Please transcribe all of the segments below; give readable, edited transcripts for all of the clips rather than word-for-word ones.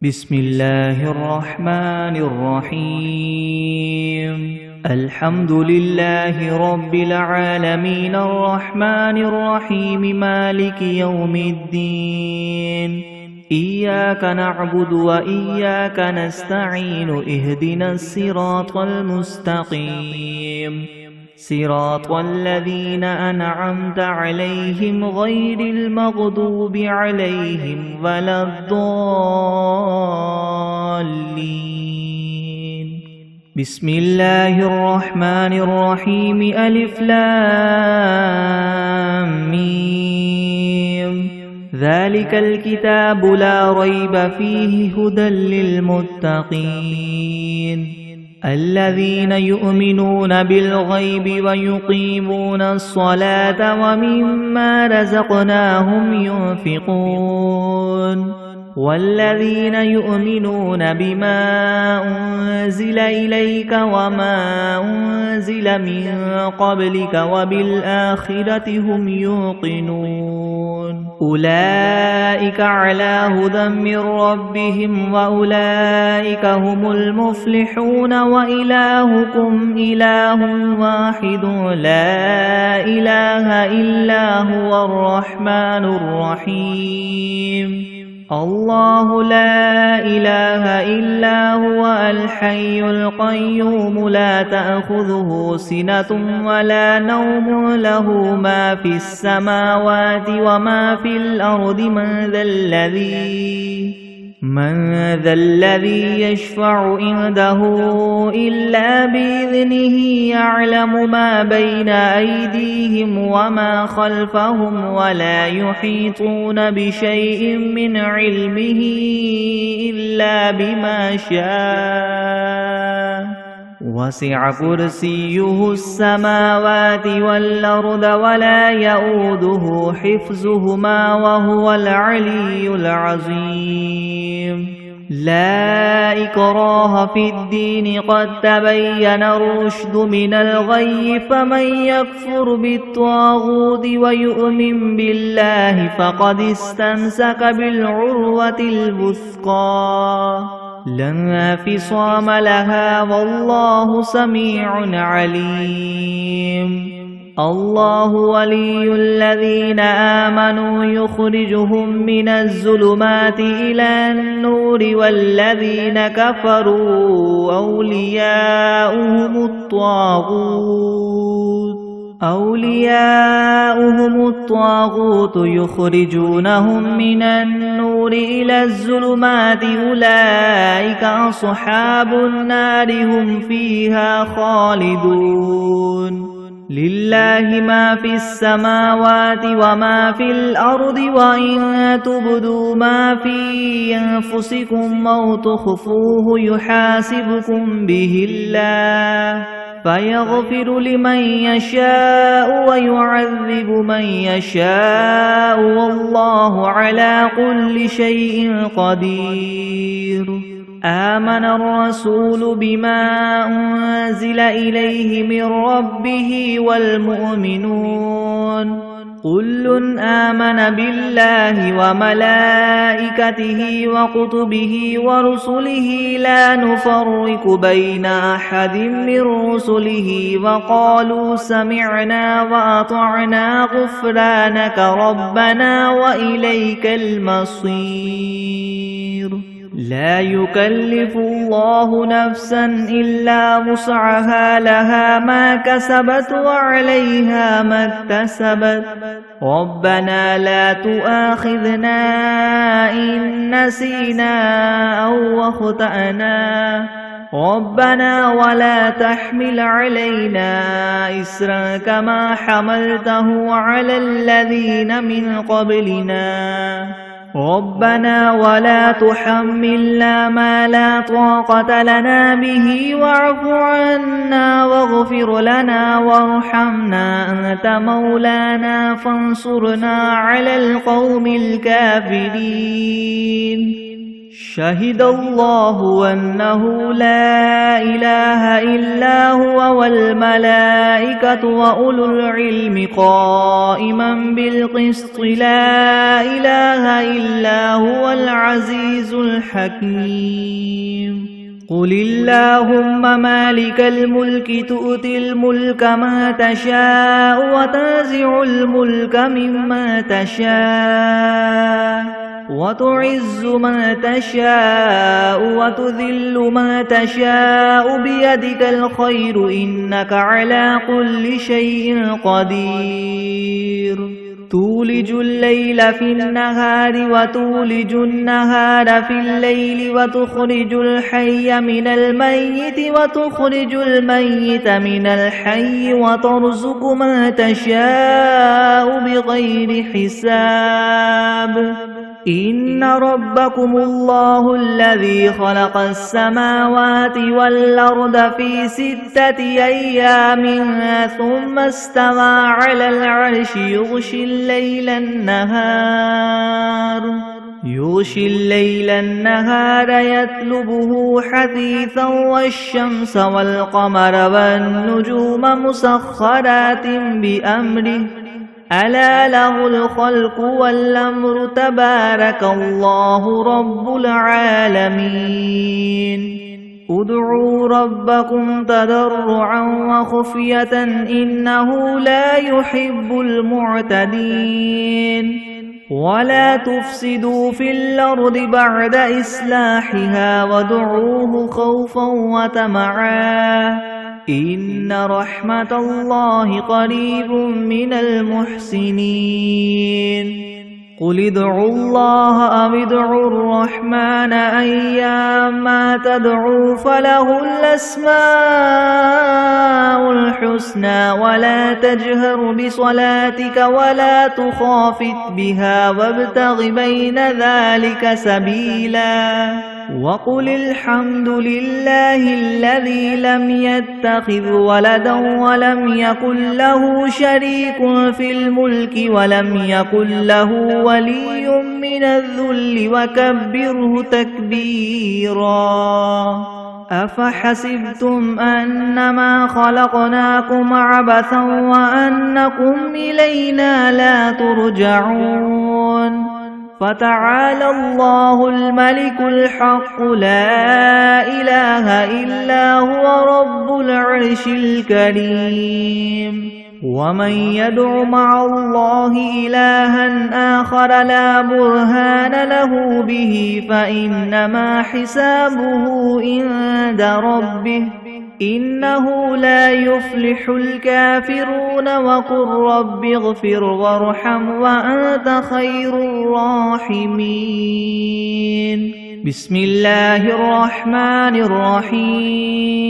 بسم الله الرحمن الرحيم الحمد لله رب العالمين الرحمن الرحيم مالك يوم الدين إياك نعبد وإياك نستعين اهدنا الصراط المستقيم صراط الذين أنعمت عليهم غير المغضوب عليهم ولا الضالين بسم الله الرحمن الرحيم ألف لام ميم ذلك الكتاب لا ريب فيه هدى للمتقين الذين يؤمنون بالغيب ويقيمون الصلاة ومما رزقناهم ينفقون والذين يؤمنون بما أنزل إليك وما أنزل من قبلك وبالآخرة هم يوقنون أولئك على هدى من ربهم وأولئك هم المفلحون وإلهكم إله واحد لا إله إلا هو الرحمن الرحيم الله لا إله إلا هو الحي القيوم لا تأخذه سنة ولا نوم له ما في السماوات وما في الأرض من ذا الذي يشفع عنده إلا بإذنه يعلم ما بين أيديهم وما خلفهم ولا يحيطون بشيء من علمه إلا بما شاء وسع كرسيه السماوات والأرض ولا يؤوده حفظهما وهو العلي العظيم لا إكراه في الدين قد تبين الرشد من الغي فمن يكفر بالطاغوت ويؤمن بالله فقد استمسك بالعروة الوثقى لا انفصام لها والله سميع عليم الله ولي الذين آمنوا يخرجهم من الظلمات إلى النور والذين كفروا أولياؤهم الطاغوت يخرجونهم من النور إلى الظلمات أولئك أصحاب النار هم فيها خالدون لله ما في السماوات وما في الأرض وإن تبدوا ما في أنفسكم أو تخفوه يحاسبكم به الله فيغفر لمن يشاء ويعذب من يشاء والله على كل شيء قدير آمن الرسول بما أنزل إليه من ربه والمؤمنون كل آمن بالله وملائكته وكتبه ورسله لا نفرق بين أحد من رسله وقالوا سمعنا وأطعنا غفرانك ربنا وإليك المصير لا يكلف الله نفسا إلا وسعها لها ما كسبت وعليها ما اكتسبت ربنا لا تؤاخذنا إن نسينا أو أخطأنا ربنا ولا تحمل علينا إسرا كما حملته على الذين من قبلنا ربنا ولا تحملنا ما لا طاقة لنا به واعف عنا واغفر لنا وارحمنا أنت مولانا فانصرنا على القوم الكافرين شهد الله أنه لا إله إلا هو والملائكة وأولو العلم قائما بالقسط لا إله إلا هو العزيز الحكيم قل اللهم مالك الملك تؤتي الملك ما تشاء وتنزع الملك مما تشاء وتعز ما تشاء وتذل ما تشاء بيدك الخير إنك على كل شيء قدير تولج الليل في النهار وتولج النهار في الليل وتخرج الحي من الميت وتخرج الميت من الحي وترزق ما تشاء بغير حساب إن ربكم الله الذي خلق السماوات والأرض في 6 أيام ثم استوى على العرش يغشي الليل النهار يطلبه حثيثا والشمس والقمر والنجوم مسخرات بأمره ألا له الخلق والأمر تبارك الله رب العالمين ادعوا ربكم تضرعا وخفية إنه لا يحب المعتدين ولا تفسدوا في الأرض بعد إصلاحها وادعوه خوفا وطمعا إن رحمة الله قريب من المحسنين قل ادعوا الله أو ادعوا الرحمن أيما تدعوا فله الأسماء الحسنى ولا تجهر بصلاتك ولا تخافت بها وابتغ بين ذلك سبيلا وقل الحمد لله الذي لم يتخذ ولدا ولم يكن له شريك في الملك ولم يكن له ولي من الذل وكبره تكبيرا أفحسبتم أنما خلقناكم عبثا وأنكم إلينا لا ترجعون فتعالى الله الملك الحق لا إله إلا هو رب العرش الكريم ومن يدع مع الله إلها آخر لا برهان له به فإنما حسابه عند ربه إنه لا يفلح الكافرون وقل رب اغفر وارحم وأنت خير الراحمين بسم الله الرحمن الرحيم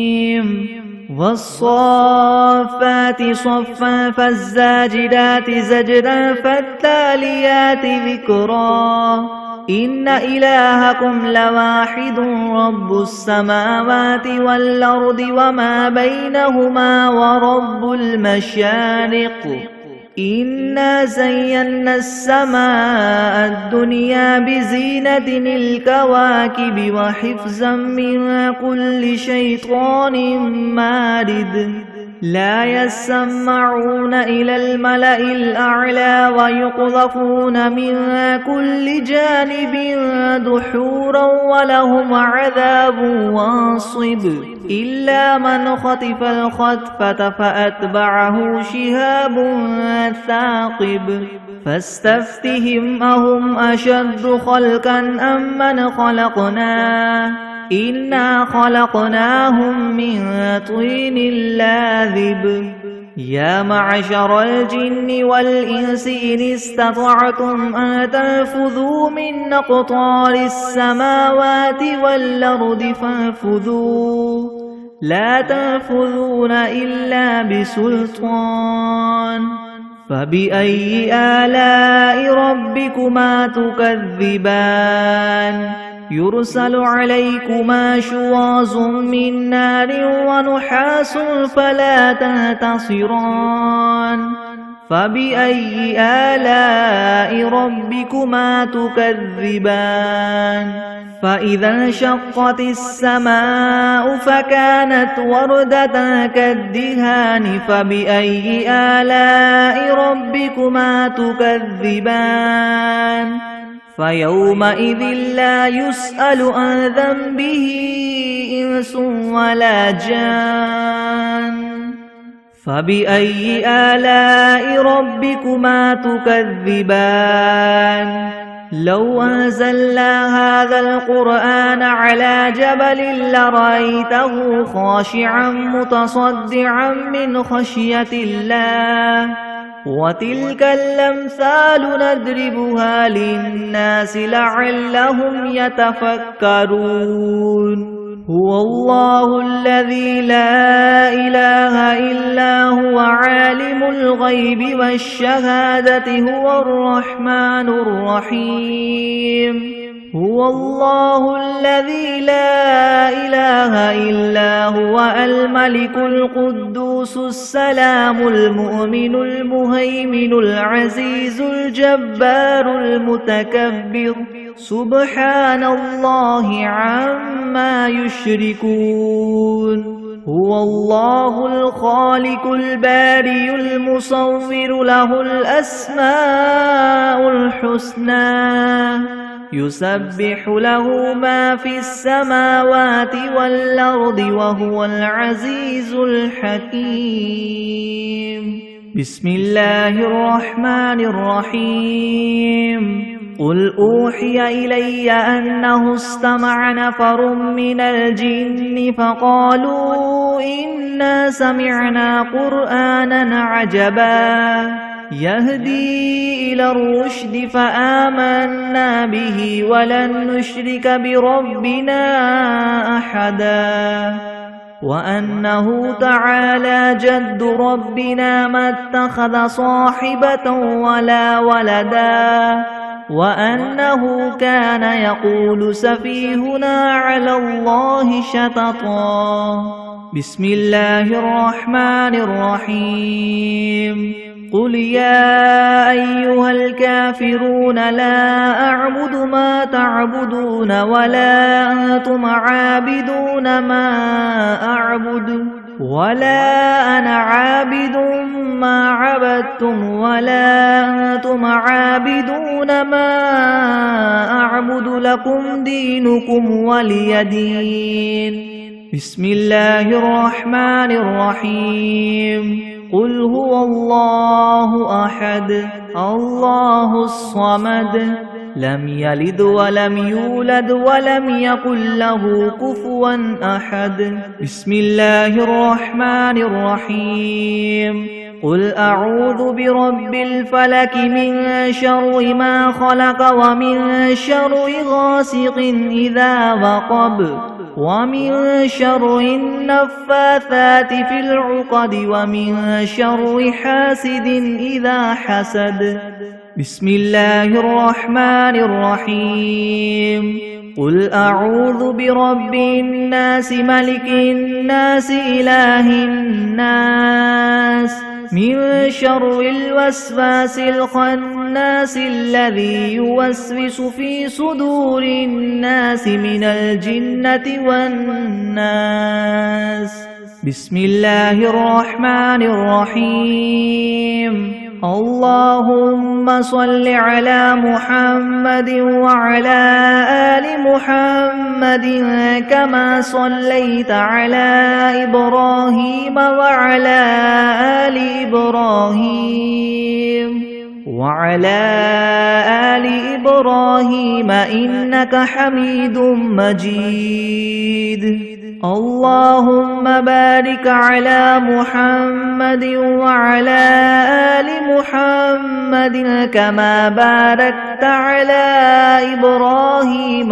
والصافات صفا فالزاجرات زجرا فالتاليات ذكرا إن إلهكم لواحد رب السماوات والأرض وما بينهما ورب المشارق إنا زينا السماء الدنيا بزينة الكواكب وحفظا من كل شيطان مارد لا يسمعون إلى الملأ الأعلى ويقذفون من كل جانب دحورا ولهم عذاب واصب إلا من خطف الخطفة فأتبعه شهاب ثاقب فاستفتهم أهم أشد خلقا أم من خلقنا إنا خلقناهم من طين لاذب يا معشر الجن والإنس إن استطعتم أن تنفذوا من أقطار السماوات والأرض فانفذوا لا تنفذون إلا بسلطان فبأي آلاء ربكما تكذبان يرسل عليكما شواظ من نار ونحاس فلا تنتصران فبأي آلاء ربكما تكذبان فإذا انشقت السماء فكانت وردة كالدهان فبأي آلاء ربكما تكذبان فيومئذ لا يسأل عن ذنبه إنس ولا جان فبأي آلاء ربكما تكذبان لو أنزلنا هذا القرآن على جبل لرأيته خاشعا متصدعا من خشية الله وتلك الأمثال نضربها للناس لعلهم يتفكرون هو الله الذي لا إله إلا هو عالم الغيب والشهادة هو الرحمن الرحيم هو الله الذي لا إله إلا هو الملك القدوس السلام المؤمن المهيمن العزيز الجبار المتكبر سبحان الله عما يشركون هو الله الخالق البارئ المصور له الأسماء الحسنى يسبح له ما في السماوات والأرض وهو العزيز الحكيم بسم الله الرحمن الرحيم قل أوحي إلي أنه استمع نفر من الجن فقالوا إنا سمعنا قرآنا عجبا يهدي إلى الرشد فآمنا به ولن نشرك بربنا أحدا وأنه تعالى جد ربنا ما اتخذ صاحبة ولا ولدا وأنه كان يقول سفيهنا على الله شططا بسم الله الرحمن الرحيم قل يا أيها الكافرون لا أعبد ما تعبدون ولا أنتم عابدون ما أعبد ولا أنا عابد ما عبدتم ولا أنتم عابدون ما أعبد لكم دينكم ولي دين بسم الله الرحمن الرحيم قل هو الله أحد الله الصمد لم يلد ولم يولد ولم يكن له كفوا أحد بسم الله الرحمن الرحيم قل أعوذ برب الفلك من شر ما خلق ومن شر غاسق إذا وقب ومن شر النفاثات في العقد ومن شر حاسد إذا حسد بسم الله الرحمن الرحيم قل أعوذ برب الناس ملك الناس إله الناس من شر الوسواس الخناس الذي يوسوس في صدور الناس من الجنة والناس بسم الله الرحمن الرحيم اللهم صل على محمد وعلى آل محمد كما صليت على إبراهيم وعلى آل إبراهيم إنك حميد مجيد اللهم بارك على محمد وعلى آل محمد كما باركت على إبراهيم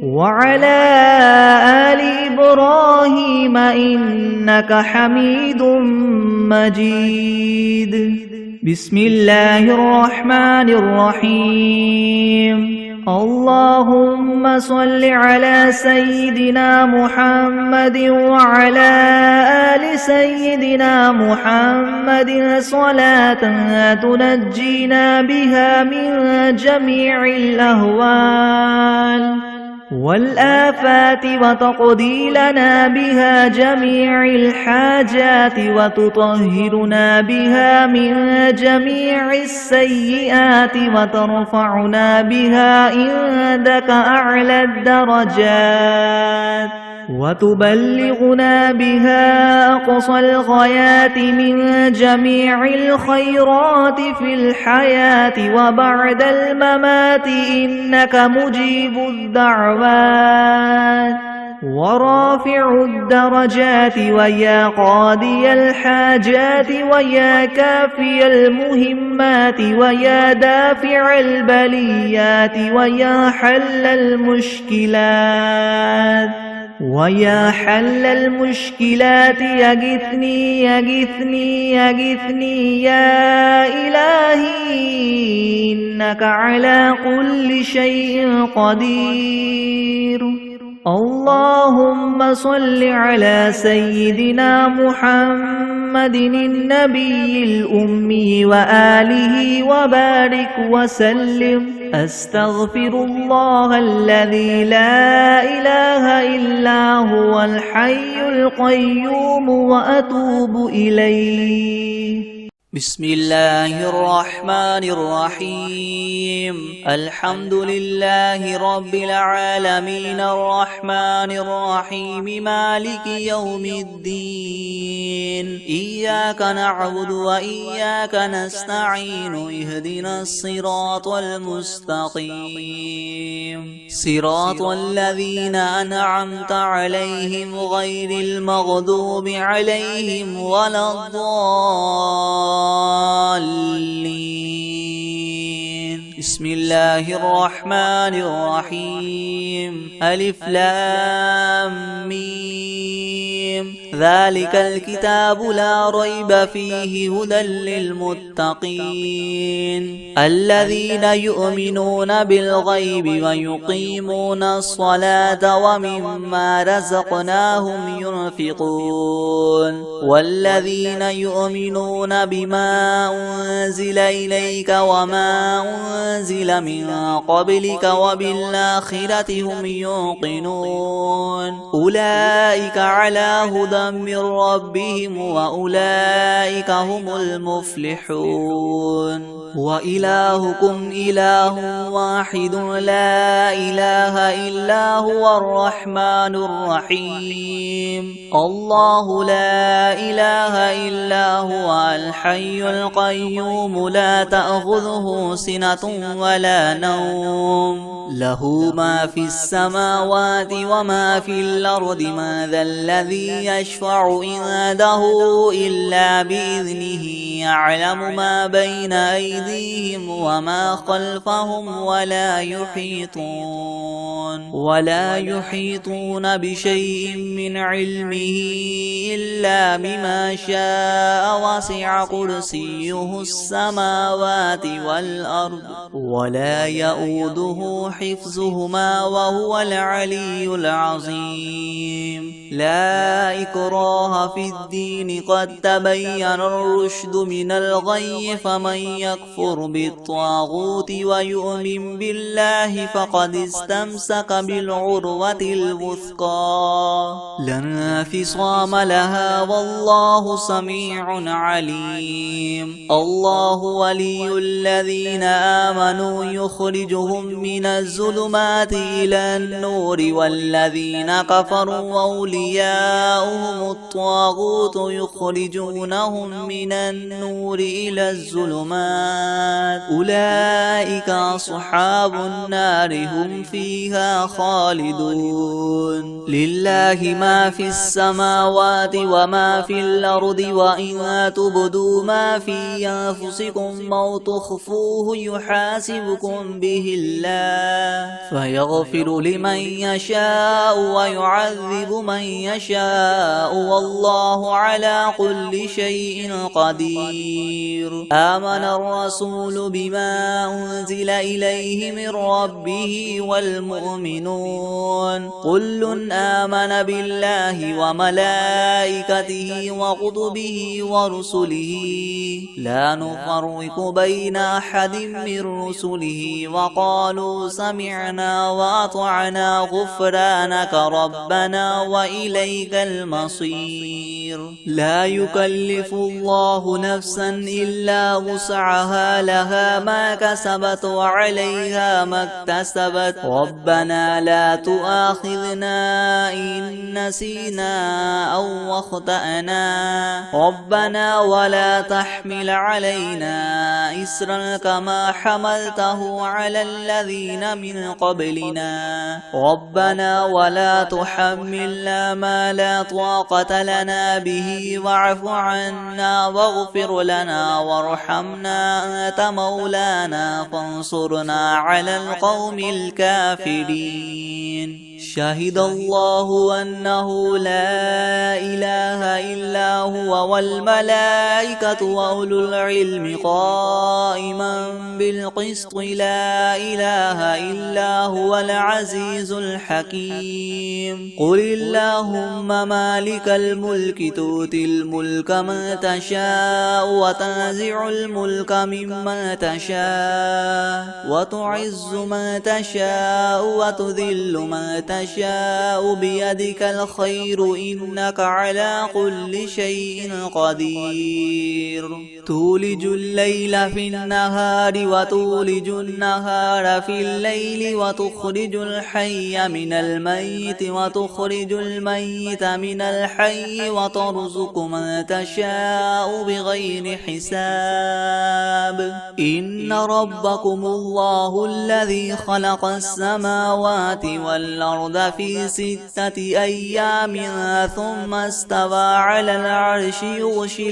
وعلى آل إبراهيم إنك حميد مجيد بسم الله الرحمن الرحيم اللهم صل على سيدنا محمد وعلى آل سيدنا محمد صلاة تنجينا بها من جميع الأهوال والآفات وتقضي لنا بها جميع الحاجات وتطهرنا بها من جميع السيئات وترفعنا بها عندك أعلى الدرجات وتبلغنا بها أقصى الغايات من جميع الخيرات في الحياة وبعد الممات إنك مجيب الدعوات ورافع الدرجات ويا قاضي الحاجات ويا كافي المهمات ويا دافع البليات ويا حل المشكلات يغثني يا إلهي إنك على كل شيء قدير. اللهم صل على سيدنا محمد النبي الأمي وآله وبارك وسلم. أستغفر الله الذي لا إله إلا هو الحي القيوم وأتوب إليه. بسم الله الرحمن الرحيم. الحمد لله رب العالمين الرحمن الرحيم مالك يوم الدين. إياك نعبد وإياك نستعين. اهدنا الصراط المستقيم صراط الذين أنعمت عليهم غير المغضوب عليهم ولا الضالين. بسم الله الرحمن الرحيم. ألف لام ميم. ذلك الكتاب لا ريب فيه هدى للمتقين الذين يؤمنون بالغيب ويقيمون الصلاة ومما رزقناهم ينفقون والذين يؤمنون بما أنزل إليك وما أنزل من قبلك وبالآخرة هم يوقنون أولئك على هدى من ربهم وأولئك هم المفلحون. وإلهكم إله واحد لا إله إلا هو الرحمن الرحيم. الله لا إله إلا هو الحي القيوم لا تأخذه سنة ولا نوم له ما في السماوات وما في الأرض. من ذا الذي يشفع عنده إلا بإذنه يعلم ما بين أيديهم وما خلفهم ولا يحيطون بشيء من علمه إلا بما شاء. وسع كرسيه السماوات والأرض ولا يؤوده حفظهما وهو العلي العظيم. لا إكراه في الدين قد تبين الرشد من الغي. فمن يكفر بالطاغوت ويؤمن بالله فقد استمسك بالعروة الوثقى لا انفصام لها والله سميع عليم. الله ولي الذين آمنوا يخرجهم من الظلمات إلى النور والذين كفروا أولياؤهم الطاغوت يخرجونهم من النور إلى الظلمات أولئك أصحاب النار هم فيها خالدون. لله ما في السماوات وما في الأرض وإن تبدوا ما في أنفسكم أو تخفوه يحاسبكم به الله فيغفر لمن يشاء ويعذب من يشاء والله على كل شيء قدير. آمن الرسول بما أنزل إليه من ربه والمؤمنون كل آمن بالله وملائكته وكتبه ورسله لا نفرق بين أحد من رسله وقالوا سمعنا وأطعنا غفرانك ربنا وإليك المصير. لا يكلف الله نفسا إلا وسعها لها ما كسبت وعليها ما اكتسبت ربنا لا تؤاخذنا إن نسينا أو أخطأنا ربنا ولا تحمل علينا إسرا كما حملته على الذين من قبلنا ربنا ولا تحملنا ما لا طاقة لنا به واعف عنا واغفر لنا وارحمنا أنت مولانا فانصرنا على القوم الكافرين. شهد الله أنه لا إله إلا هو والملائكة وأولو العلم قائما بالقسط لا إله إلا هو العزيز الحكيم. قل اللهم مالك الملك تؤتي الملك من تشاء وتنزع الملك ممن تشاء وتعز من تشاء وتذل من تشاء بيدك الخير إنك على كل شيء قدير. تولج الليل في النهار وتولج النهار في الليل وتخرج الحي من الميت وتخرج الميت من الحي وترزق من تشاء بغير حساب. إن ربكم الله الذي خلق السماوات والأرض في 6 أيام ثم استوى على العرش يغشي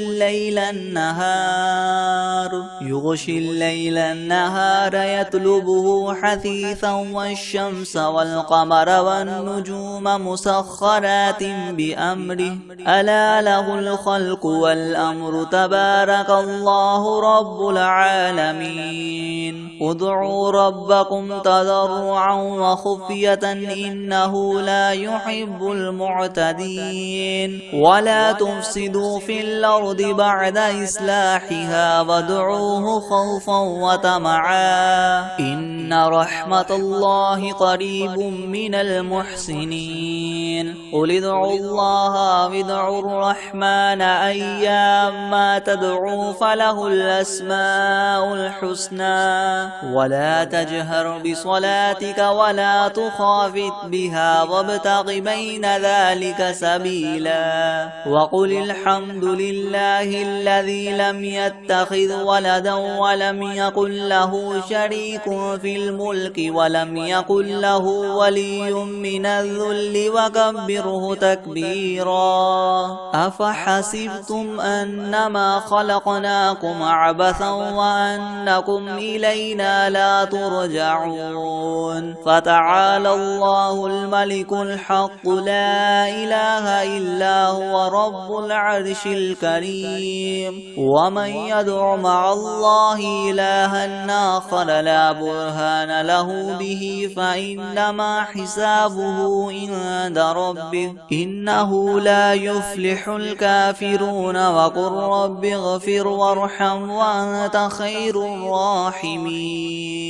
الليل النهار يطلبه حثيثا والشمس والقمر والنجوم مسخرات بأمره ألا له الخلق والأمر تبارك الله رب العالمين. ادعوا ربكم تضرعا وخفية إنه لا يحب المعتدين. ولا تفسدوا في الأرض بعد إصلاحها وادعوه خوفا وطمعا إن رحمة الله قريب من المحسنين. قل ادعوا الله وادعوا الرحمن أيما تدعوا فله الأسماء الحسنى ولا تجهر بصلاتك ولا تخافت بها وابتغ بين ذلك سبيلا. وقل الحمد لله الذي لم يتخذ ولدا ولم يكن له شريك في الملك ولم يكن له ولي من الذل وكبره تكبيرا. أفحسبتم أنما خلقناكم عبثا وأنكم إلينا لا ترجعون. فتعالى الله الملك الحق لا إله إلا هو رب العرش الكريم. ومن يدع مع الله إلها آخر لا برهان له به فإنما حسابه عند ربه إنه لا يفلح الكافرون. وقل رب اغفر وارحم وأنت خير الراحمين.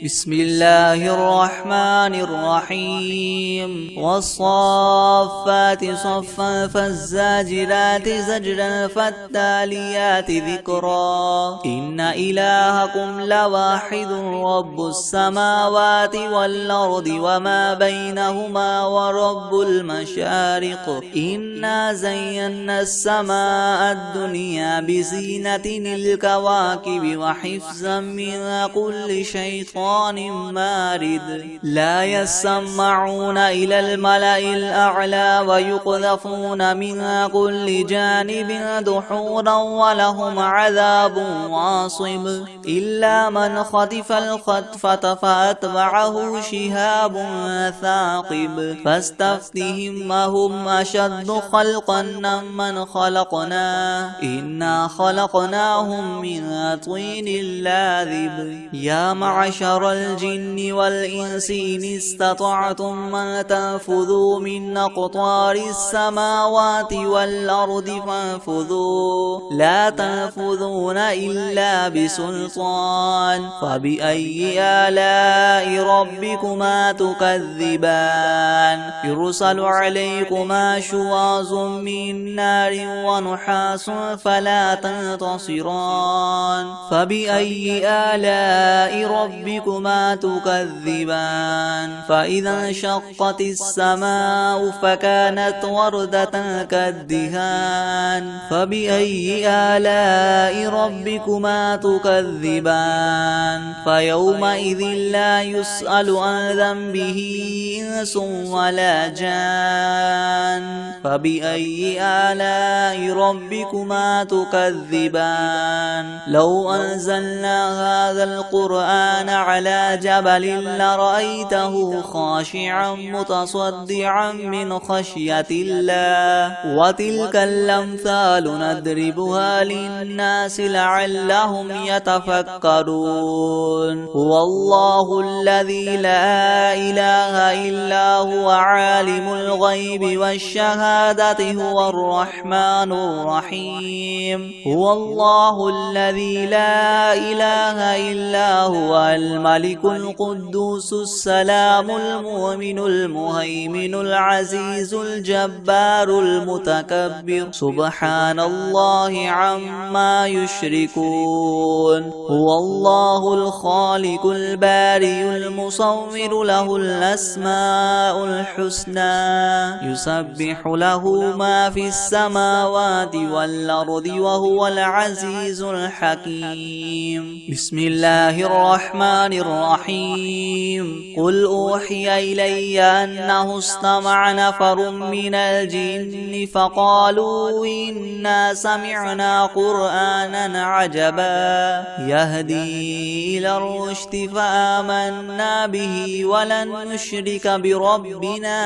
بسم الله الرحمن الرحيم. والصافات صفا فالزاجرات زجرا فالتاليات ذكرا. إن إلهكم لواحد رب السماوات والأرض وما بينهما ورب المشارق. إنا زينا السماء الدنيا بزينة الكواكب وحفظا من كل شيطان شيطان مارد لا يسمعون إلى الملأ الأعلى ويقذفون من كل جانب دحورا ولهم عذاب واصب إلا من خطف الخطفة فأتبعه شهاب ثاقب فاستفتهم أهم أشد خلقا من خلقنا إنا خلقناهم من طين لاذب يا معشر الجن والإنس إن استطعتم أن تنفذوا من أقطار السماوات والأرض فانفذوا لا تنفذون إلا بسلطان فبأي آلاء ربكما تكذبان يرسل عليكما شواظ من نار ونحاس فلا تنتصران فبأي آلاء ربكما تكذبان فإذا انشقت السماء فكانت وردة كالدهان فبأي آلاء ربكما تكذبان فيومئذ لا يسأل عن ذنبه إنس ولا جان فبأي آلاء ربكما تكذبان لو أنزلنا هذا القرآن على جبل لرأيته خاشعا متصدعا من خشية الله وتلك الأمثال نضربها للناس لعلهم يتفكرون هو الله الذي لا إله إلا هو عالم الغيب والشهادة هو الرحمن الرحيم هو الله الذي لا إله إلا هو الملك القدوس السلام المؤمن المهيمن العزيز الجبار المتكبر سبحان الله عما يشركون هو الله الخالق البارئ المصور له الأسماء الحسنى يسبح له ما في السماوات والأرض وهو العزيز الحكيم بسم الله الرحمن الرحيم قل أوحي إلي أنه استمع نفر من الجن فقالوا إنا سمعنا قرآنا عجبا يهدي إلى الرشد فآمنا به ولن نشرك بربنا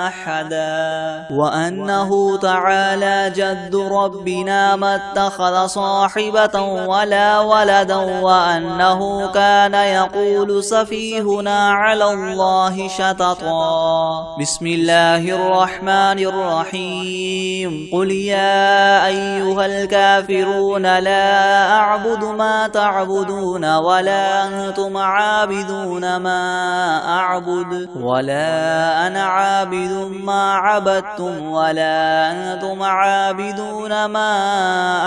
أحدا وأنه تعالى جد ربنا ما اتخذ صاحبة ولا ولدا وأنه كان يقول سفيهنا على الله شططا بسم الله الرحمن الرحيم قل يا أيها الكافرون لا أعبد ما تعبدون ولا أنتم عابدون ما أعبد ولا أنا عابد ما عبدتم ولا أنتم عابدون ما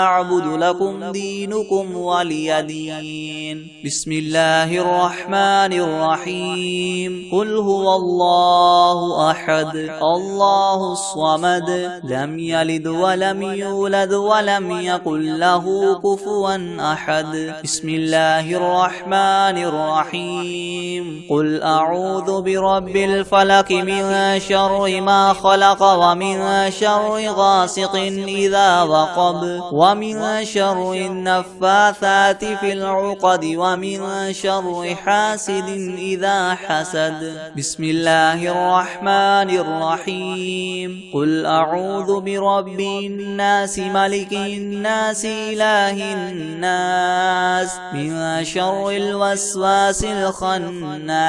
أعبد لكم دينكم ولي دين بسم الله الرحمن الرحيم قل هو الله أحد الله الصمد لم يلد ولم يولد ولم يكن له كفوا أحد بسم الله الرحمن الرحيم قل أعوذ برب الفلق من شر ما خلق ومن شر غاسق إذا وقب ومن شر النفاثات في العقد ومن شر حاسد إذا حسد بسم الله الرحمن الرحيم قل أعوذ برب الناس ملك الناس إله الناس من شر الوسواس الخناس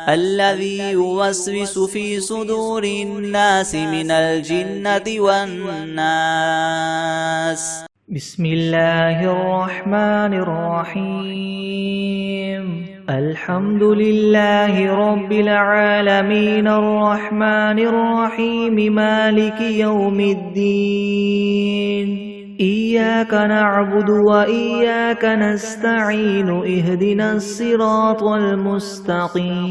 الذي يوسوس في صدور الناس من الجنة والناس بسم الله الرحمن الرحيم الحمد لله رب العالمين الرحمن الرحيم مالك يوم الدين إياك نعبد وإياك نستعين اهدنا الصراط المستقيم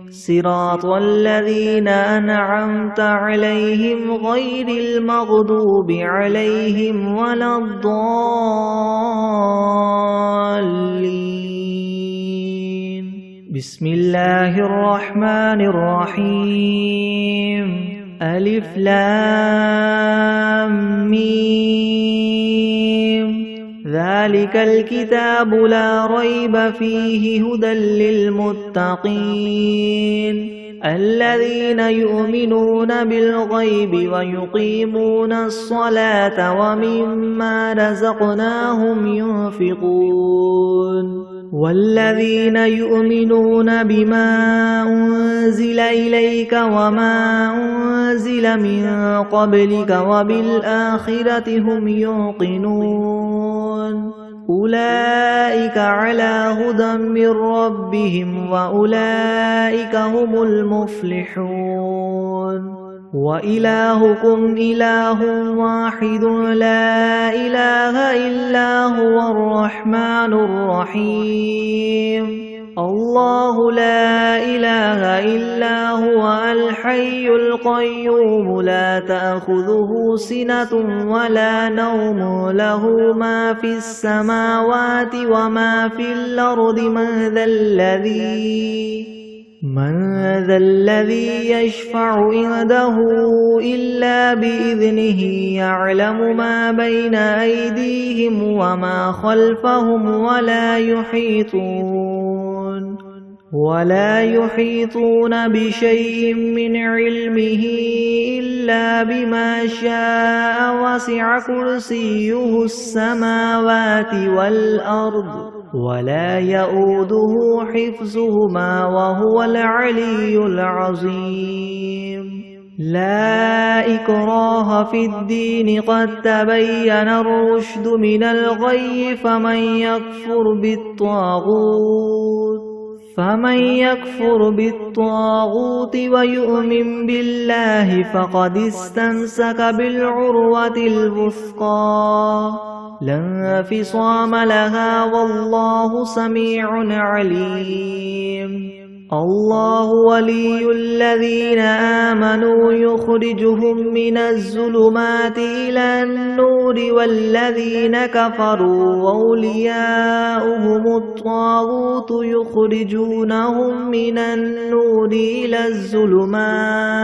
صراط الذين أنعمت عليهم غير المغضوب عليهم ولا الضالين بسم الله الرحمن الرحيم ألف لام ميم ذلك الكتاب لا ريب فيه هدى للمتقين الذين يؤمنون بالغيب ويقيمون الصلاة ومما رزقناهم ينفقون والذين يؤمنون بما أنزل إليك وما أنزل من قبلك وبالآخرة هم يوقنون أولئك على هدى من ربهم وأولئك هم المفلحون وإلهكم إله واحد لا إله إلا هو الرحمن الرحيم الله لا إله إلا هو الحي القيوم لا تأخذه سنة ولا نوم له ما في السماوات وما في الأرض من ذا الذي يشفع عنده إلا بإذنه يعلم ما بين أيديهم وما خلفهم ولا يحيطون بشيء من علمه إلا بما شاء وسع كرسيه السماوات والأرض ولا يؤوده حفظهما وهو العلي العظيم لا إكراه في الدين قد تبين الرشد من الغي فمن يكفر بالطاغوت ويؤمن بالله فقد استمسك بالعروة الوثقى لا انفصام لها والله سميع عليم الله ولي الذين آمنوا يخرجهم من الظلمات إلى النور والذين كفروا أولياؤهم الطاغوت يخرجونهم من النور إلى الظلمات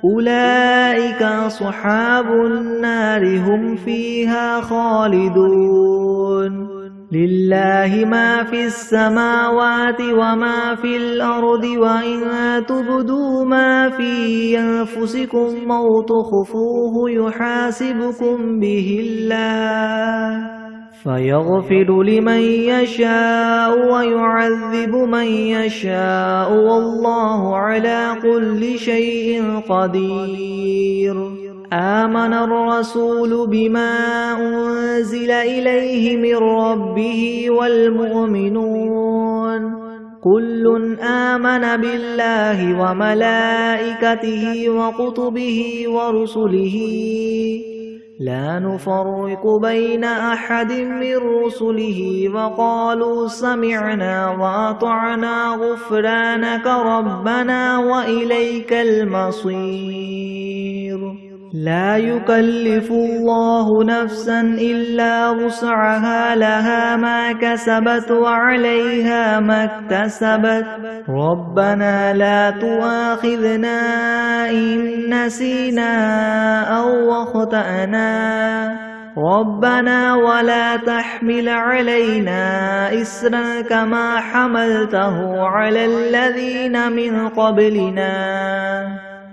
أولئك أصحاب النار هم فيها خالدون لله ما في السماوات وما في الأرض وإن تبدوا ما في أنفسكم أو تخفوه يحاسبكم به الله فيغفر لمن يشاء ويعذب من يشاء والله على كل شيء قدير آمن الرسول بما أنزل إليه من ربه والمؤمنون كل آمن بالله وملائكته وكتبه ورسله لا نفرق بين أحد من رسله وقالوا سمعنا وأطعنا غفرانك ربنا وإليك المصير لا يكلف الله نفسا إلا وسعها لها ما كسبت وعليها ما اكتسبت ربنا لا تؤاخذنا إن نسينا أو أخطأنا ربنا ولا تحمل علينا إسرا كما حملته على الذين من قبلنا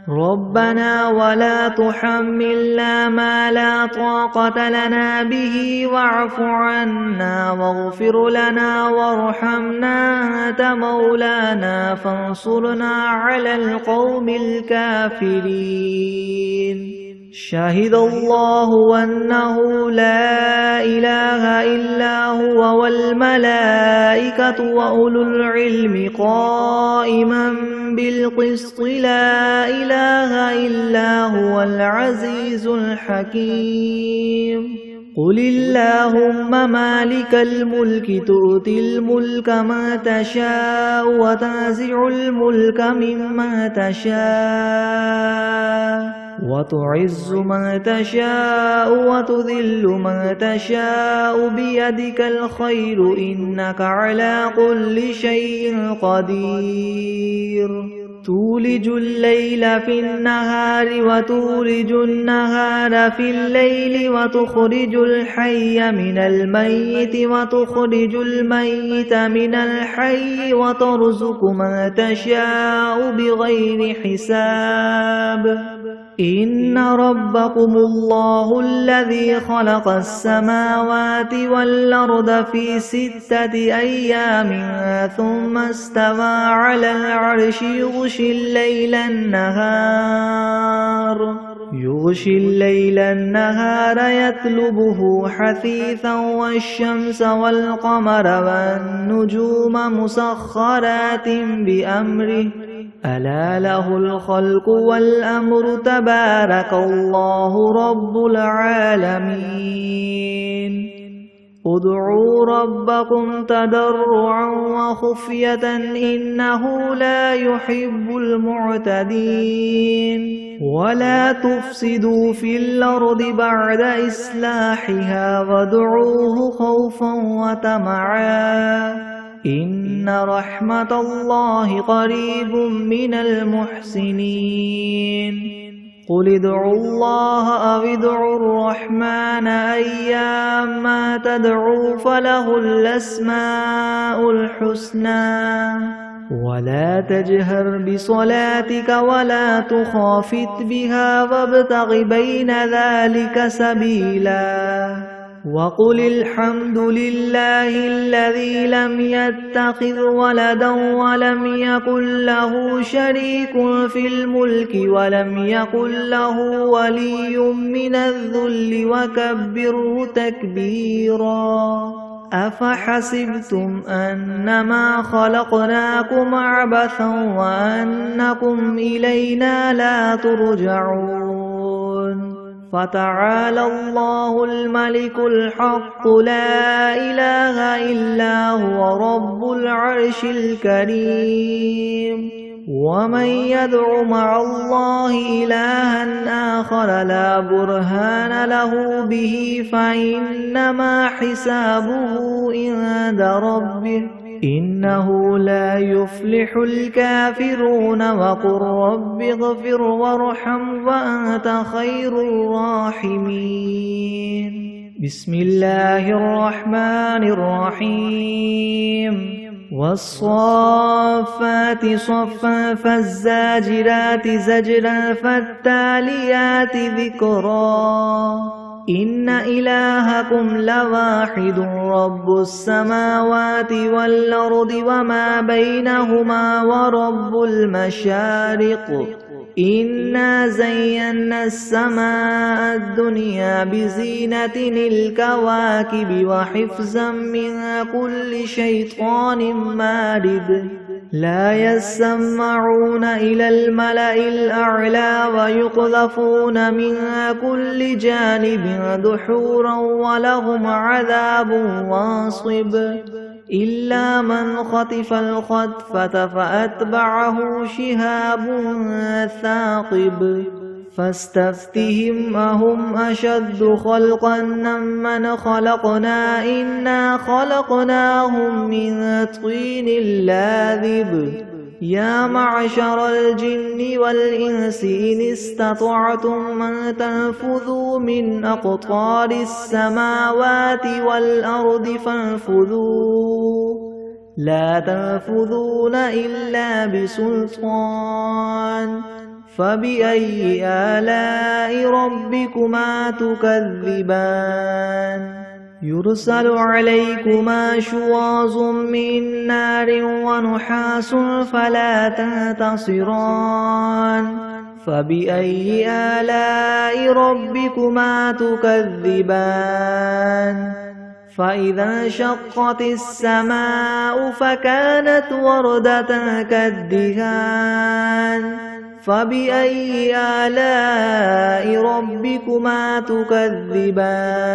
ربنا ولا تحملنا ما لا طاقة لنا به واعف عنا واغفر لنا وارحمنا أنت مولانا فانصرنا على القوم الكافرين شهد الله أنه لا إله إلا هو والملائكة وأولو العلم قائما بالقسط لا إله إلا هو العزيز الحكيم قل اللهم مالك الملك تؤتي الملك ما تشاء وتنزع الملك مما تشاء وتعز من تشاء وتذل من تشاء بيدك الخير إنك على كل شيء قدير تولج الليل في النهار وتولج النهار في الليل وتخرج الحي من الميت وتخرج الميت من الحي وترزق من تشاء بغير حساب إن ربكم الله الذي خلق السماوات والأرض في 6 أيام ثم استوى على العرش يغشي الليل النهار يطلبه حثيثا والشمس والقمر والنجوم مسخرات بأمره ألا له الخلق والأمر تبارك الله رب العالمين ادعوا ربكم تضرعا وخفية إنه لا يحب المعتدين ولا تفسدوا في الأرض بعد إصلاحها وادعوه خوفا وطمعا إن رحمة الله قريب من المحسنين قل ادعوا الله أو ادعوا الرحمن أيما تدعوا فله الأسماء الحسنى ولا تجهر بصلاتك ولا تخافت بها وابتغ بين ذلك سبيلا وقل الحمد لله الذي لم يتخذ ولدا ولم يكن له شريك في الملك ولم يكن له ولي من الذل وكبره تكبيرا أفحسبتم أنما خلقناكم عبثا وأنكم إلينا لا ترجعون فتعالى الله الملك الحق لا إله إلا هو رب العرش الكريم ومن يدع مع الله إلها آخر لا برهان له به فإنما حسابه عند ربه إنه لا يفلح الكافرون وقل رب اغفر وارحم وأنت خير الراحمين بسم الله الرحمن الرحيم والصافات صفا فالزاجرات زجرا فالتاليات ذكرا إن إلهكم لواحد رب السماوات والأرض وما بينهما ورب المشارق إنا زينا السماء الدنيا بزينة الكواكب وحفظا من كل شيطان مارد لا يسمعون إلى الملأ الأعلى ويقذفون من كل جانب دحورا ولهم عذاب واصب إلا من خطف الخطفة فأتبعه شهاب ثاقب فاستفتهم أهم أشد خلقا ممن خلقنا إنا خلقناهم من طين لاذب يا معشر الجن والإنس إن استطعتم أن تنفذوا من أقطار السماوات والأرض فانفذوا لا تنفذون إلا بسلطان فبأي آلاء ربكما تكذبان يرسل عليكما شواظ من نار ونحاس فلا تنتصران فبأي آلاء ربكما تكذبان فإذا انشقت السماء فكانت وردة كالدهان فبأي آلاء ربكما تكذبان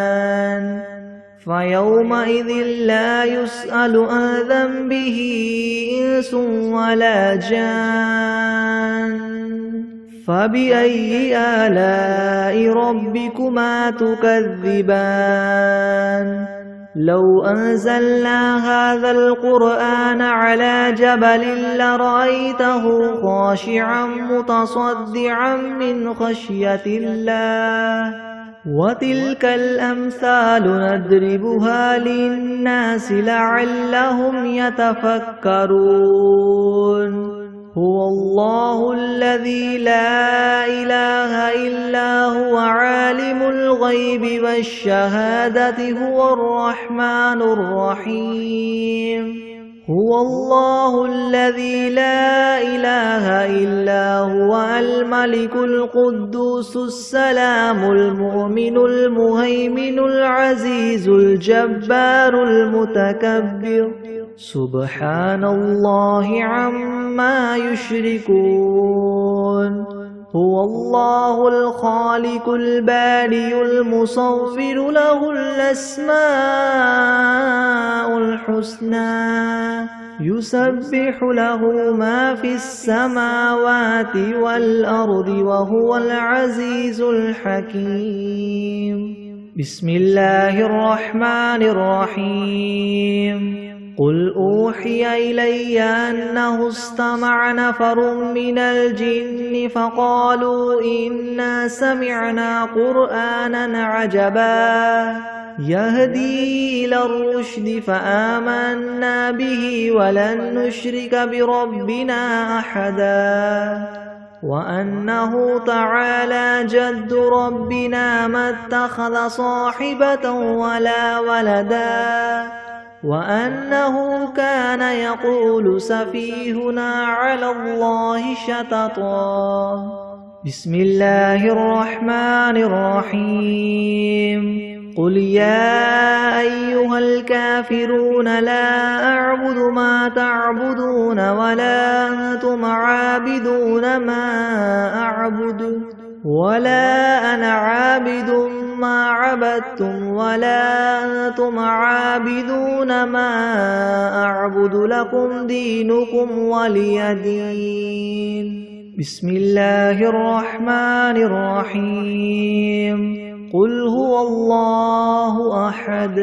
فيومئذ لا يسأل عن ذنبه إنس ولا جان فبأي آلاء ربكما تكذبان لو أنزلنا هذا القرآن على جبل لرأيته خاشعا متصدعا من خشية الله وتلك الأمثال نضربها للناس لعلهم يتفكرون هو الله الذي لا إله إلا هو عالم الغيب والشهادة هو الرحمن الرحيم هو الله الذي لا إله إلا هو الملك القدوس السلام المؤمن المهيمن العزيز الجبار المتكبر سبحان الله عما يشركون هو الله الخالق البارئ المصور له الأسماء الحسنى يسبح له ما في السماوات والأرض وهو العزيز الحكيم بسم الله الرحمن الرحيم قل أوحي إلي أنه استمع نفر من الجن فقالوا إنا سمعنا قرآنا عجبا يهدي إلى الرشد فآمنا به ولن نشرك بربنا أحدا وأنه تعالى جد ربنا ما اتخذ صاحبة ولا ولدا وأنه كان يقول سفيهنا على الله شططا بسم الله الرحمن الرحيم قل يا أيها الكافرون لا أعبد ما تعبدون ولا أنتم عابدون ما أعبد ولا أنا عابد ما عبدتم ولا أنتم عابدون ما أعبد لكم دينكم ولي دين بسم الله الرحمن الرحيم قل هو الله أحد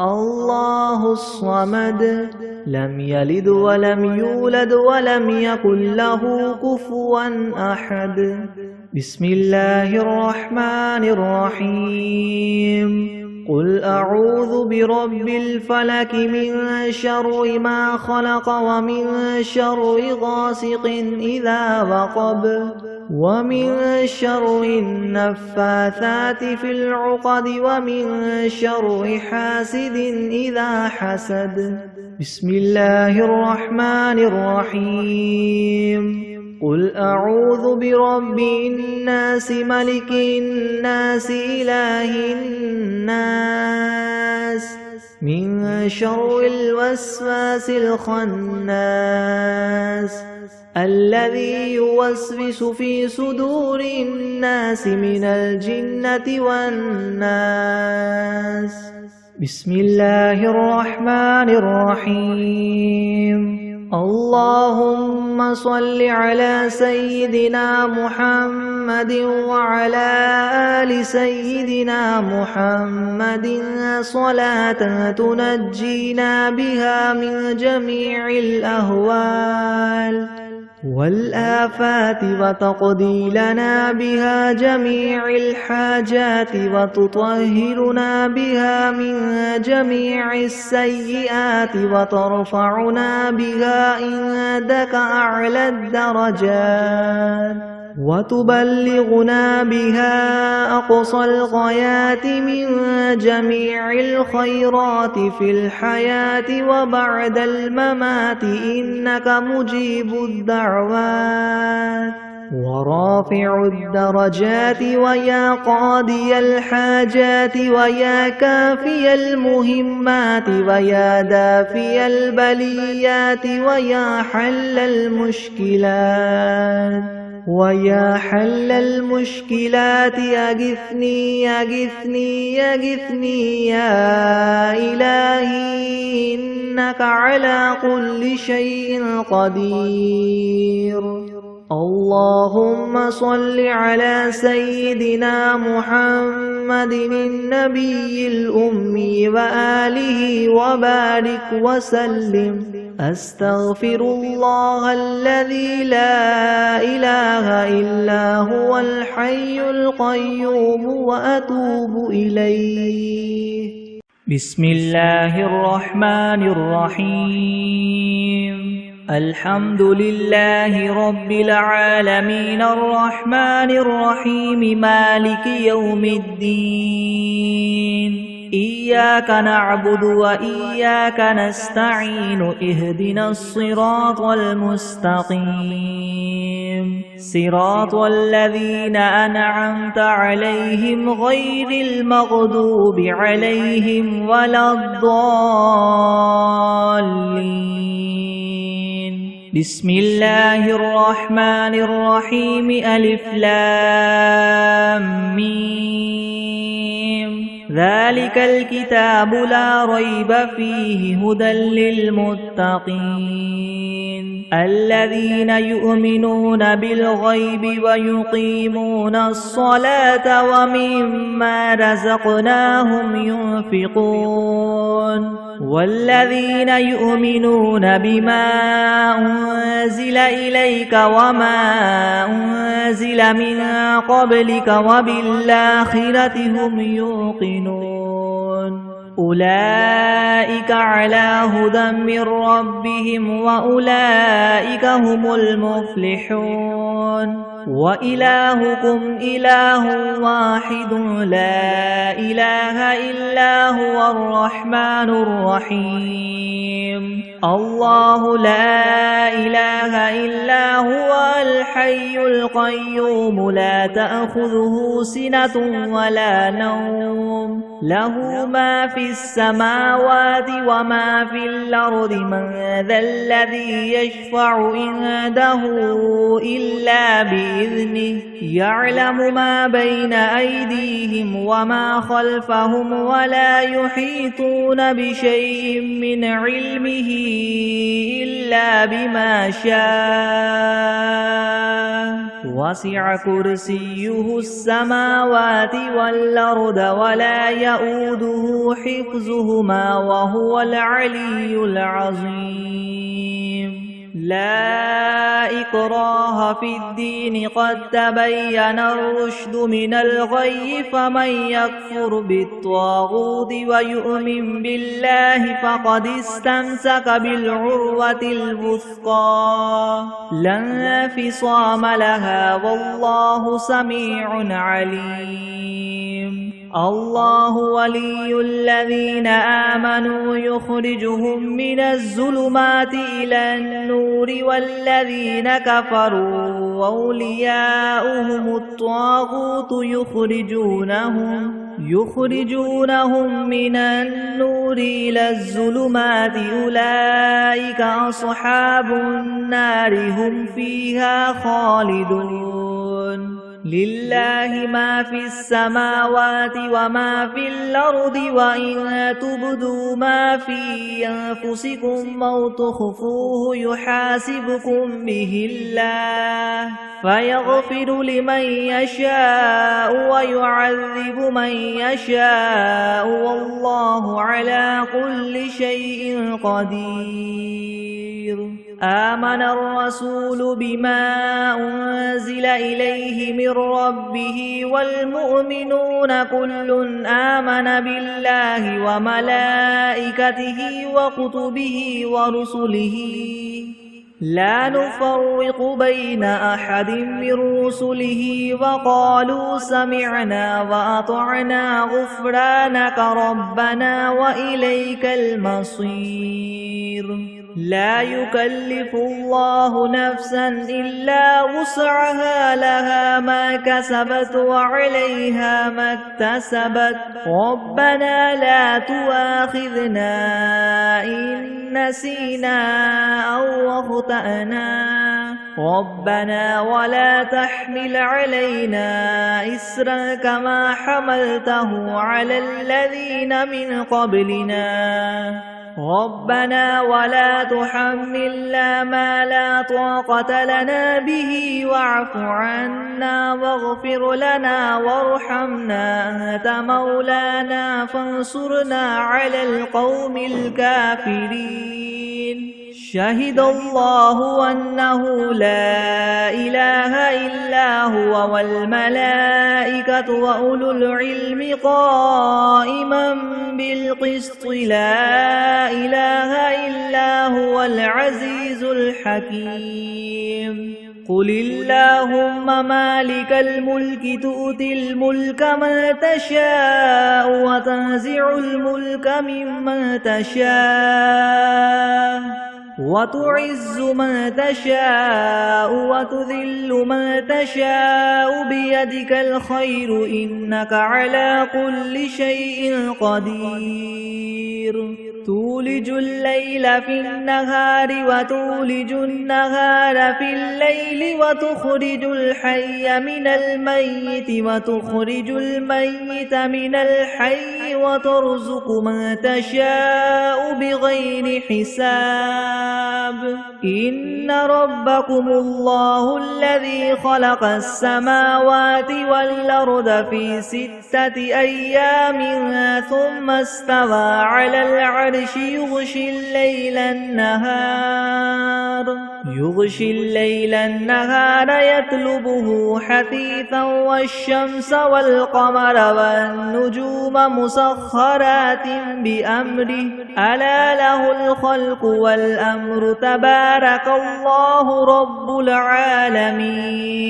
الله الصمد لم يلد ولم يولد ولم يكن له كفوا أحد بسم الله الرحمن الرحيم قل أعوذ برب الفلك من شر ما خلق ومن شر غاسق إذا وقب ومن شر النفاثات في العقد ومن شر حاسد إذا حسد بسم الله الرحمن الرحيم قل أعوذ برب الناس ملك الناس إله الناس من شر الوسواس الخناس الذي يوسوس في صدور الناس من الجنة والناس بسم الله الرحمن الرحيم اللهم صل على سيدنا محمد وعلى آل سيدنا محمد صلاة تنجينا بها من جميع الأهوال والآفات وتقضي لنا بها جميع الحاجات وتطهرنا بها من جميع السيئات وترفعنا بها عندك أعلى الدرجات وتبلغنا بها أقصى الغايات من جميع الخيرات في الحياة وبعد الممات إنك مجيب الدعوات ورافع الدرجات ويا قاضي الحاجات ويا كافي المهمات ويا دافي البليات ويا حل المشكلات ويا حل المشكلات أغثني أغثني أغثني يا إلهي إنك على كل شيء قدير اللهم صل على سيدنا محمد النبي الأمي وآله وبارك وسلم. أستغفر الله الذي لا إله إلا هو الحي القيوم وأتوب إليه. بسم الله الرحمن الرحيم. الحمد لله رب العالمين الرحمن الرحيم مالك يوم الدين. إياك نعبد وإياك نستعين اهدنا الصراط المستقيم صراط الذين أنعمت عليهم غير المغضوب عليهم ولا الضالين. بسم الله الرحمن الرحيم. ألف لام ميم. ذلك الكتاب لا ريب فيه هدى للمتقين الذين يؤمنون بالغيب ويقيمون الصلاة ومما رزقناهم ينفقون والذين يؤمنون بما أنزل إليك وما أنزل من قبلك وبالآخرة هم يوقنون أولئك على هدى من ربهم وأولئك هم المفلحون. وإلهكم إله واحد لا إله إلا هو الرحمن الرحيم. الله لا إله إلا هو الحي القيوم لا تأخذه سنة ولا نوم له ما في السماوات وما في الأرض من ذا الذي يشفع عنده إلا بإذنه يعلم ما بين أيديهم وما خلفهم ولا يحيطون بشيء من علمه إلا بما شاء وسع كرسيه السماوات والأرض ولا يؤوده حفظهما وهو العلي العظيم. لا إكراه في الدين قد تبين الرشد من الغي فمن يكفر بالطاغوت ويؤمن بالله فقد استمسك بالعروة الوثقى لا انفصام لها والله سميع عليم. الله ولي الذين آمنوا يخرجهم من الظلمات إلى النور والذين كفروا أولياؤهم الطاغوت يخرجونهم من النور إلى الظلمات أولئك أصحاب النار هم فيها خالدون. لله ما في السماوات وما في الأرض وإن تبدوا ما في أنفسكم أو تخفوه يحاسبكم به الله فيغفر لمن يشاء ويعذب من يشاء والله على كل شيء قدير. آمن الرسول بما أنزل إليه من ربه والمؤمنون كل آمن بالله وملائكته وكتبه ورسله لا نفرق بين أحد من رسله وقالوا سمعنا وأطعنا غفرانك ربنا وإليك المصير. لا يكلف الله نفسا إلا وسعها لها ما كسبت وعليها ما اكتسبت ربنا لا تؤاخذنا إن نسينا أو أخطأنا ربنا ولا تحمل علينا إسرا كما حملته على الذين من قبلنا ربنا ولا تحملنا ما لا طاقة لنا به واعف عنا واغفر لنا وارحمنا أنت مولانا فانصرنا على القوم الكافرين شهد الله أنه لا إله إلا هو والملائكة وأولو العلم قائما بالقسط لا إله إلا هو العزيز الحكيم قل اللهم مالك الملك تؤتي الملك من تشاء وتنزع الملك ممن تشاء وتعز من تشاء وتذل من تشاء بيدك الخير إنك على كل شيء قدير تولج الليل في النهار وتولج النهار في الليل وتخرج الحي من الميت وتخرج الميت من الحي وترزق من تشاء بغير حساب إن ربكم الله الذي خلق السماوات والأرض في 6 أيام ثم استوى على العرش يغشي الليل النهار يطلبه حثيثا والشمس والقمر والنجوم مسخرات بأمره ألا له الخلق والأمر تبارك الله رب العالمين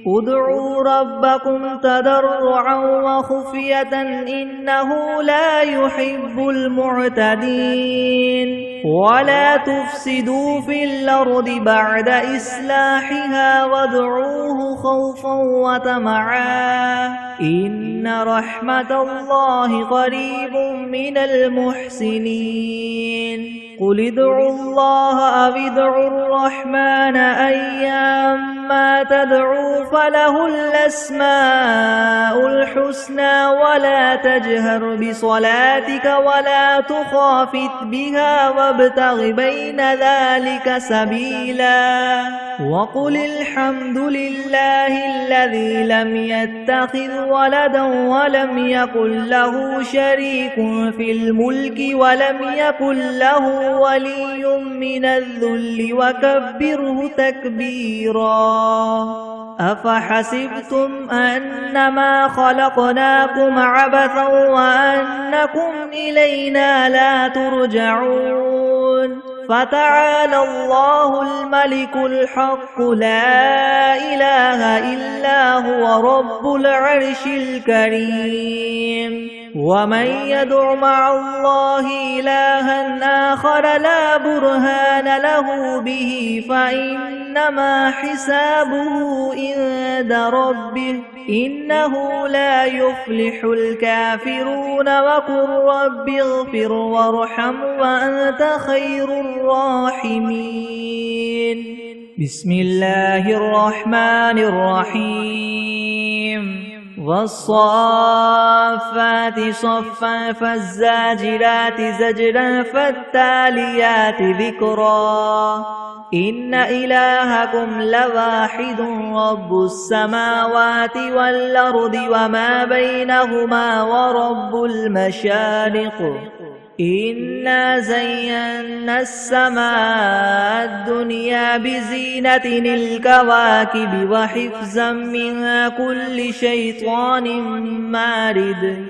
ادعوا ربكم تضرعا وخفية إنه لا يحب المعتدين ولا تفسدوا في الأرض بعد إصلاحها وادعوه خوفا وطمعا إن رحمة الله قريب من المحسنين قل ادعوا الله أو ادعوا الرحمن أيما تدعوا فله الأسماء الحسنى ولا تجهر بصلاتك ولا تخافت بها وابتغ بين ذلك سبيلا وقل الحمد لله الذي لم يتخذ ولدا ولم يكن له شريك في الملك ولم يكن له ولي من الذل وكبره تكبيرا أفحسبتم أنما خلقناكم عبثا وأنكم إلينا لا ترجعون فتعالى الله الملك الحق لا إله إلا هو رب العرش الكريم ومن يدع مع الله إلها آخر لا برهان له به فإنما حسابه عند ربه إنه لا يفلح الكافرون وقل رب اغفر وارحم وأنت خير الراحمين بسم الله الرحمن الرحيم والصافات صفا فالزاجرات زجرا فالتاليات ذكرا إن إلهكم لواحد رب السماوات والأرض وما بينهما ورب المشارق إنا زينا السماء الدنيا بزينة الكواكب وحفظا من كل شيطان مارد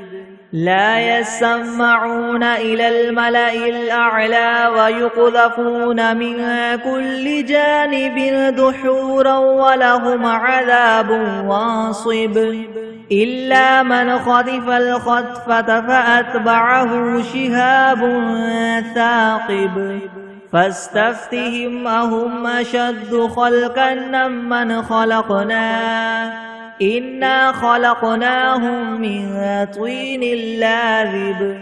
لا يسمعون إلى الملأ الأعلى ويقذفون من كل جانب دحورا ولهم عذاب واصب إلا من خطف الخطفة فأتبعه شهاب ثاقب فاستفتهم أهم أشد خلقا ممن خلقنا إنا خلقناهم من طين لاذب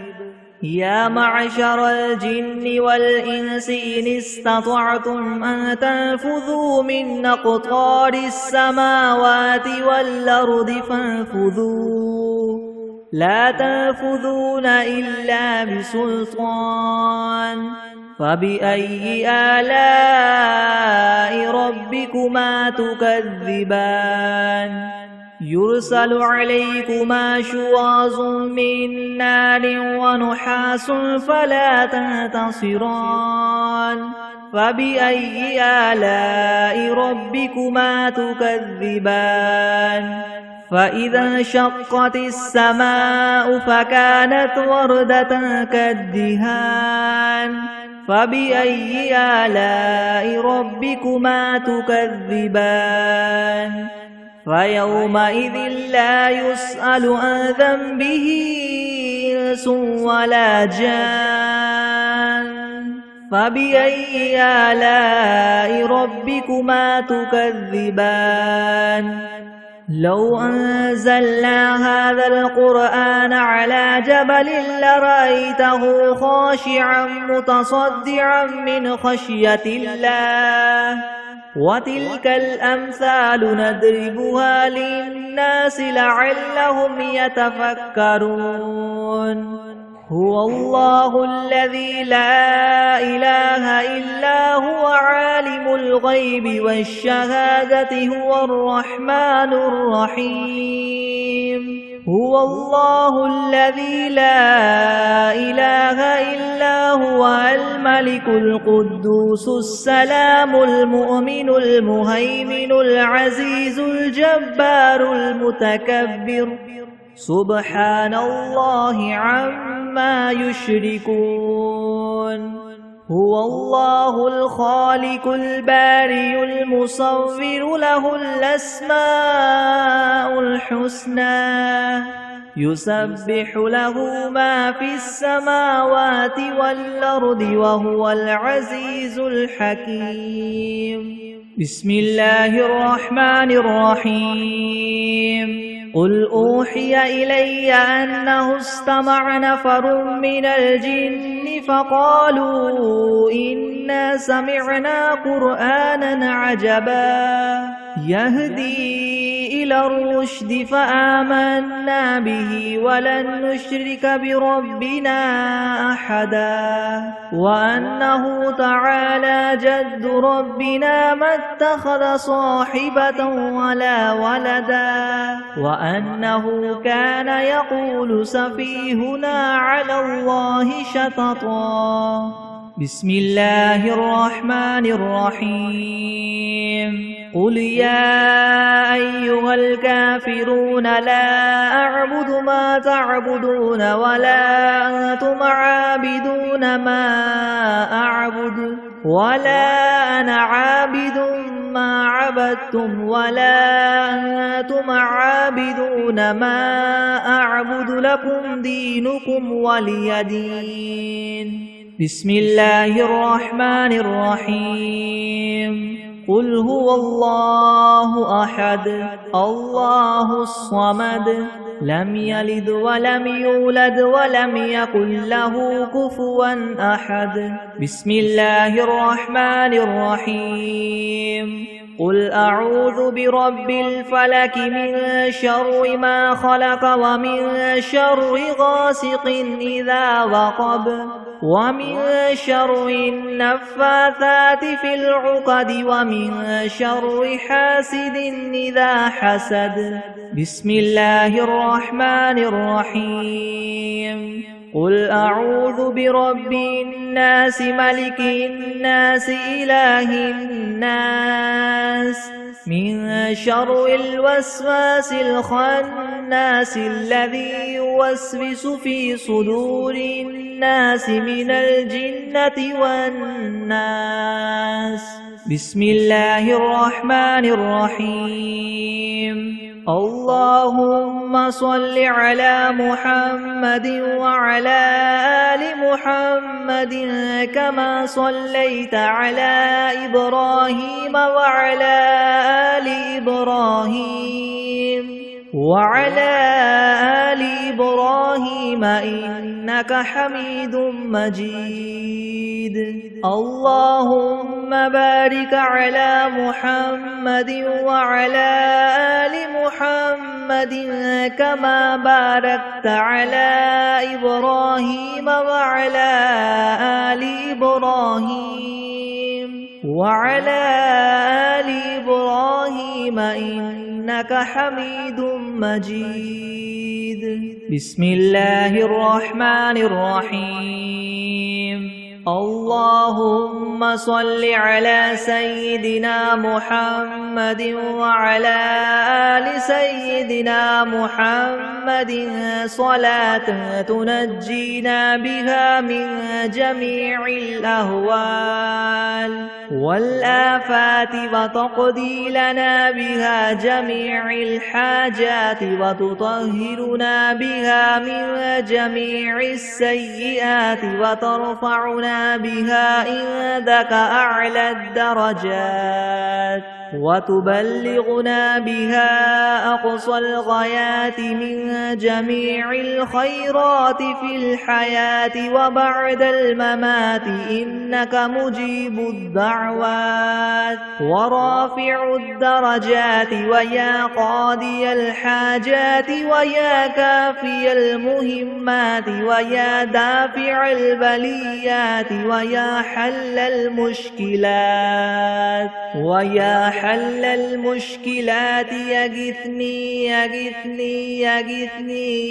يا معشر الجن والإنس إن استطعتم أن تنفذوا من أقطار السماوات والأرض فانفذوا لا تنفذون إلا بسلطان فبأي آلاء ربكما تكذبان يرسل عليكما شواظ من نار ونحاس فلا تنتصران فبأي آلاء ربكما تكذبان فإذا انشقت السماء فكانت وردة كالدهان فبأي آلاء ربكما تكذبان فيومئذ لا يسأل عن ذنبه إنس ولا جان فبأي آلاء ربكما تكذبان لو أنزلنا هذا القرآن على جبل لرأيته خاشعا متصدعا من خشية الله وتلك الأمثال نضربها للناس لعلهم يتفكرون هو الله الذي لا إله إلا هو عالم الغيب والشهادة هو الرحمن الرحيم هو الله الذي لا إله إلا هو الملك القدوس السلام المؤمن المهيمن العزيز الجبار المتكبر سبحان الله عما يشركون هو الله الخالق البارئ المصور له الأسماء الحسنى يسبح له ما في السماوات والأرض وهو العزيز الحكيم بسم الله الرحمن الرحيم قل أوحي إلي أنه استمع نفر من الجن فقالوا إنا سمعنا قرآنا عجبا يهدي إلى الرشد فآمنا به ولن نشرك بربنا أحدا وأنه تعالى جد ربنا ما اتخذ صاحبة ولا ولدا وأنه كان يقول سفيهنا على الله شططا بسم الله الرحمن الرحيم قل يا أيها الكافرون لا أعبد ما تعبدون ولا أنتم عابدون ما أعبد ولا أنا عابد ما عبدتم ولا أنتم عابدون ما أعبد لكم دينكم ولي دين بسم الله الرحمن الرحيم قل هو الله أحد الله الصمد لم يلد ولم يولد ولم يكن له كفوا أحد بسم الله الرحمن الرحيم قل أعوذ برب الفلك من شر ما خلق ومن شر غاسق إذا وقب ومن شر النفاثات في العقد ومن شر حاسد إذا حسد بسم الله الرحمن الرحيم قل أعوذ برب الناس ملك الناس إله الناس من شر الوسواس الخناس الذي يوسوس في صدور الناس من الجنة والناس بسم الله الرحمن الرحيم اللهم صل على محمد وعلى آل محمد كما صليت على إبراهيم وعلى آل إبراهيم وعلى آل إبراهيم إنك حميد مجيد اللهم بارك على محمد وعلى آل محمد كما باركت على إبراهيم وعلى آل إبراهيم إنك حميد مجيد. بسم الله الرحمن الرحيم. اللهم صل على سيدنا محمد وعلى آل سيدنا محمد صلاة تنجينا بها من جميع الأهوال والآفات وتقضي لنا بها جميع الحاجات وتطهرنا بها من جميع السيئات وترفعنا بها عندك أعلى الدرجات وتبلغنا بها أقصى الغايات من جميع الخيرات في الحياة وبعد الممات إنك مجيب الدعوات ورافع الدرجات ويا قاضي الحاجات ويا كافي المهمات ويا دافع البليات ويا حل المشكلات يغثني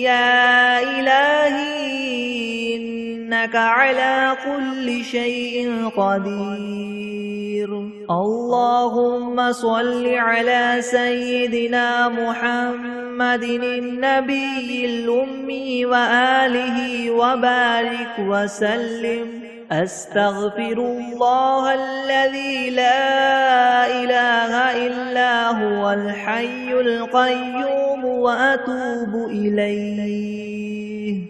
يا إلهي إنك على كل شيء قدير. اللهم صل على سيدنا محمد النبي الأمي وآله وبارك وسلم. أستغفر الله الذي لا إله إلا هو الحي القيوم وأتوب إليه.